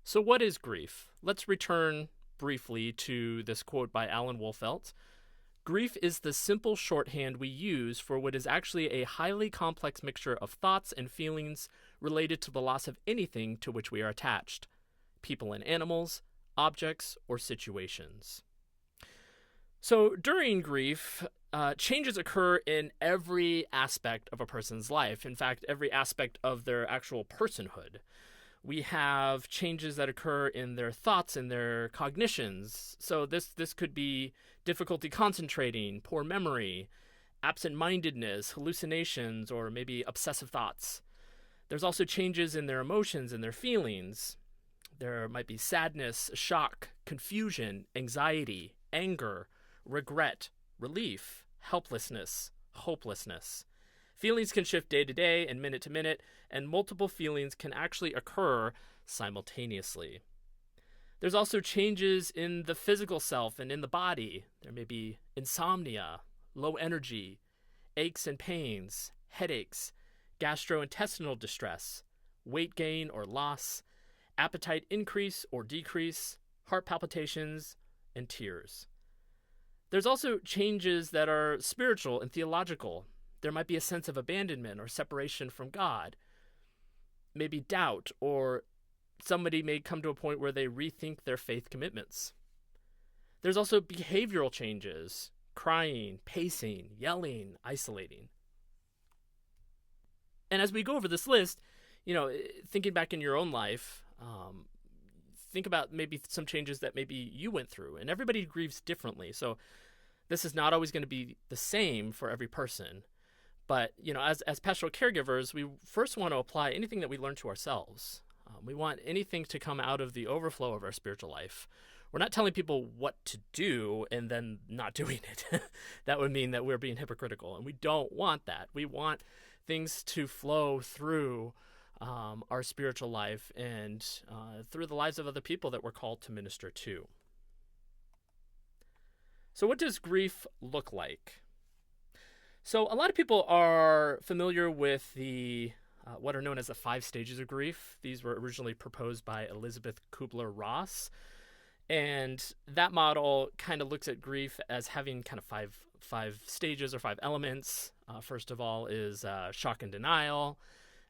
So what is grief? Let's return briefly to this quote by Alan Wolfelt. Grief is the simple shorthand we use for what is actually a highly complex mixture of thoughts and feelings related to the loss of anything to which we are attached, people and animals, objects, or situations. So during grief, changes occur in every aspect of a person's life. In fact, every aspect of their actual personhood. We have changes that occur in their thoughts and their cognitions. So this could be difficulty concentrating, poor memory, absent-mindedness, hallucinations, or maybe obsessive thoughts. There's also changes in their emotions and their feelings. There might be sadness, shock, confusion, anxiety, anger, regret, relief, helplessness, hopelessness. Feelings can shift day to day and minute to minute, and multiple feelings can actually occur simultaneously. There's also changes in the physical self and in the body. There may be insomnia, low energy, aches and pains, headaches, gastrointestinal distress, weight gain or loss, appetite increase or decrease, heart palpitations, and tears. There's also changes that are spiritual and theological. There might be a sense of abandonment or separation from God, maybe doubt, or somebody may come to a point where they rethink their faith commitments. There's also behavioral changes, crying, pacing, yelling, isolating. And as we go over this list, thinking back in your own life, think about maybe some changes that maybe you went through. And everybody grieves differently. So this is not always going to be the same for every person. But, as pastoral caregivers, we first want to apply anything that we learn to ourselves. We want anything to come out of the overflow of our spiritual life. We're not telling people what to do and then not doing it. That would mean that we're being hypocritical, and we don't want that. We want things to flow through our spiritual life and through the lives of other people that we're called to minister to. So what does grief look like? So a lot of people are familiar with the what are known as the 5 stages of grief. These were originally proposed by Elizabeth Kubler-Ross. And that model kind of looks at grief as having kind of five stages or 5 elements. First of all is shock and denial,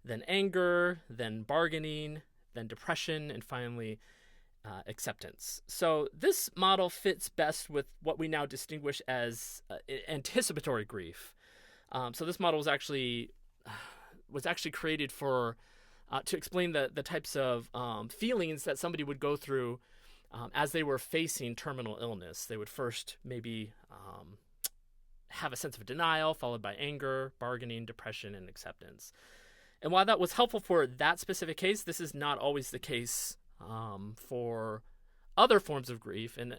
then anger, then bargaining, then depression, and finally acceptance. So this model fits best with what we now distinguish as anticipatory grief. So this model was actually created for to explain the types of feelings that somebody would go through as they were facing terminal illness. They would first maybe have a sense of denial, followed by anger, bargaining, depression, and acceptance. And while that was helpful for that specific case, this is not always the case for other forms of grief and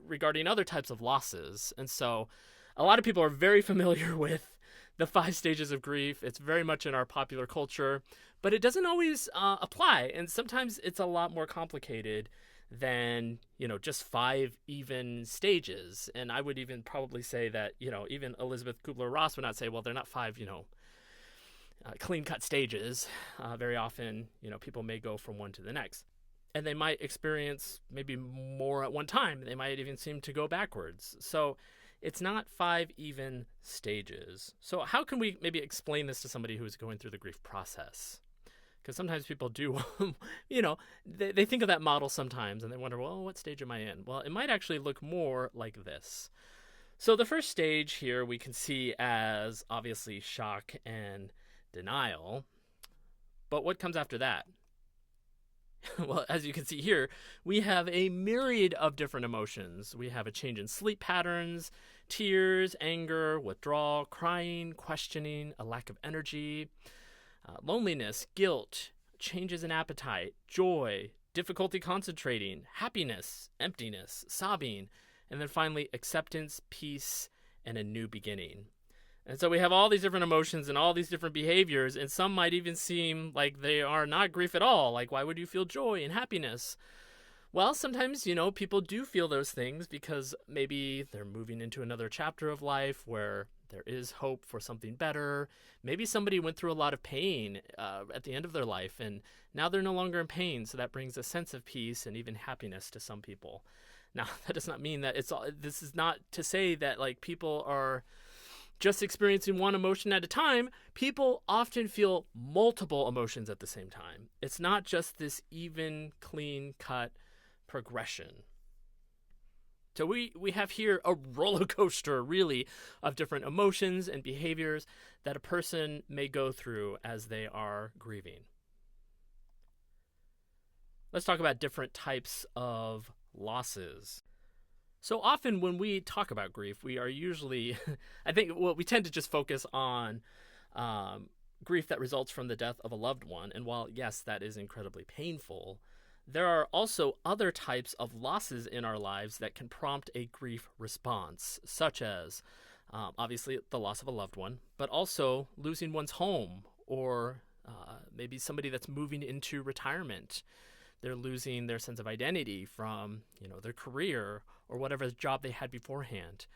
regarding other types of losses. And so a lot of people are very familiar with the 5 stages of grief. It's very much in our popular culture, but it doesn't always apply. And sometimes it's a lot more complicated than, just 5 even stages. And I would even probably say that, even Elizabeth Kubler-Ross would not say, well, they're not 5, clean-cut stages. Very often, people may go from one to the next. And they might experience maybe more at one time. They might even seem to go backwards. So it's not 5 even stages. So how can we maybe explain this to somebody who's going through the grief process? Because sometimes people do, they think of that model sometimes and they wonder, well, what stage am I in? Well, it might actually look more like this. So the first stage here we can see as obviously shock and denial. But what comes after that? Well, as you can see here, we have a myriad of different emotions. We have a change in sleep patterns, tears, anger, withdrawal, crying, questioning, a lack of energy, loneliness, guilt, changes in appetite, joy, difficulty concentrating, happiness, emptiness, sobbing, and then finally acceptance, peace, and a new beginning. And so we have all these different emotions and all these different behaviors, and some might even seem like they are not grief at all. Like, why would you feel joy and happiness? Well, sometimes, people do feel those things because maybe they're moving into another chapter of life where There is hope for something better. Maybe somebody went through a lot of pain at the end of their life, and now they're no longer in pain, so that brings a sense of peace and even happiness to some people. Now, that does not mean that this is not to say that like people are just experiencing one emotion at a time. People often feel multiple emotions at the same time. It's not just this even, clean-cut progression. So we have here a roller coaster, really, of different emotions and behaviors that a person may go through as they are grieving. Let's talk about different types of losses. So often when we talk about grief, we are usually, we tend to just focus on grief that results from the death of a loved one. And while, yes, that is incredibly painful, there are also other types of losses in our lives that can prompt a grief response, such as, obviously, the loss of a loved one, but also losing one's home, or maybe somebody that's moving into retirement. They're losing their sense of identity from, their career or whatever job they had beforehand.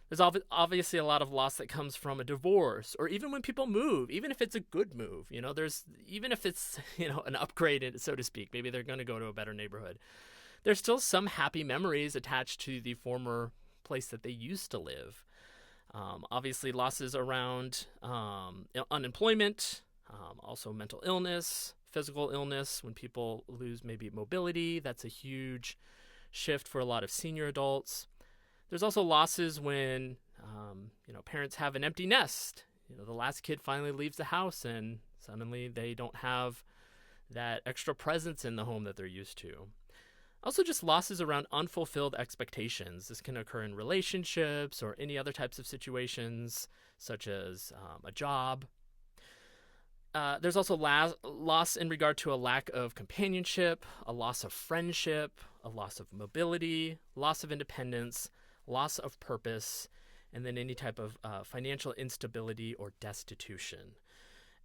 There's obviously a lot of loss that comes from a divorce, or even when people move, even if it's a good move, even if it's, an upgrade, so to speak, maybe they're going to go to a better neighborhood. There's still some happy memories attached to the former place that they used to live. Obviously, losses around unemployment, also mental illness, physical illness. When people lose maybe mobility, that's a huge shift for a lot of senior adults. There's also losses when, parents have an empty nest. The last kid finally leaves the house and suddenly they don't have that extra presence in the home that they're used to. Also just losses around unfulfilled expectations. This can occur in relationships or any other types of situations, such as a job. There's also loss in regard to a lack of companionship, a loss of friendship, a loss of mobility, loss of independence, loss of purpose, and then any type of financial instability or destitution.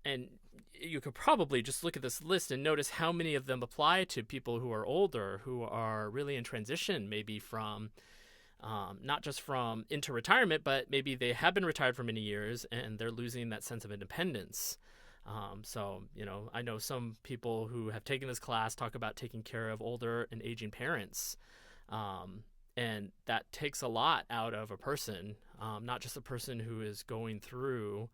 And you could probably just look at this list and notice how many of them apply to people who are older, who are really in transition, maybe from not just from into retirement, but maybe they have been retired for many years and they're losing that sense of independence. I know some people who have taken this class talk about taking care of older and aging parents. And that takes a lot out of a person, not just a person who is going through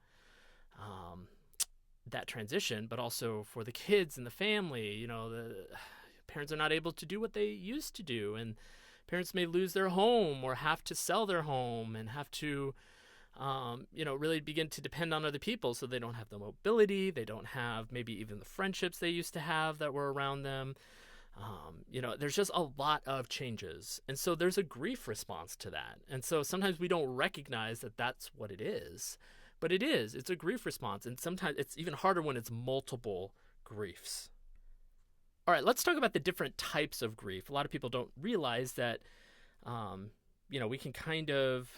that transition, but also for the kids and the family. The parents are not able to do what they used to do, and parents may lose their home or have to sell their home and have to really begin to depend on other people, so they don't have the mobility, they don't have maybe even the friendships they used to have that were around them. There's just a lot of changes. And so there's a grief response to that. And so sometimes we don't recognize that that's what it is. But it is. It's a grief response. And sometimes it's even harder when it's multiple griefs. All right, let's talk about the different types of grief. A lot of people don't realize that, we can kind of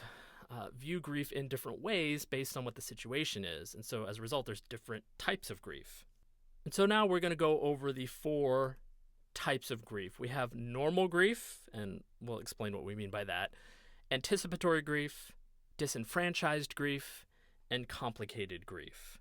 view grief in different ways based on what the situation is. And so as a result, there's different types of grief. And so now we're going to go over the 4 types of grief. We have normal grief, and we'll explain what we mean by that, anticipatory grief, disenfranchised grief, and complicated grief.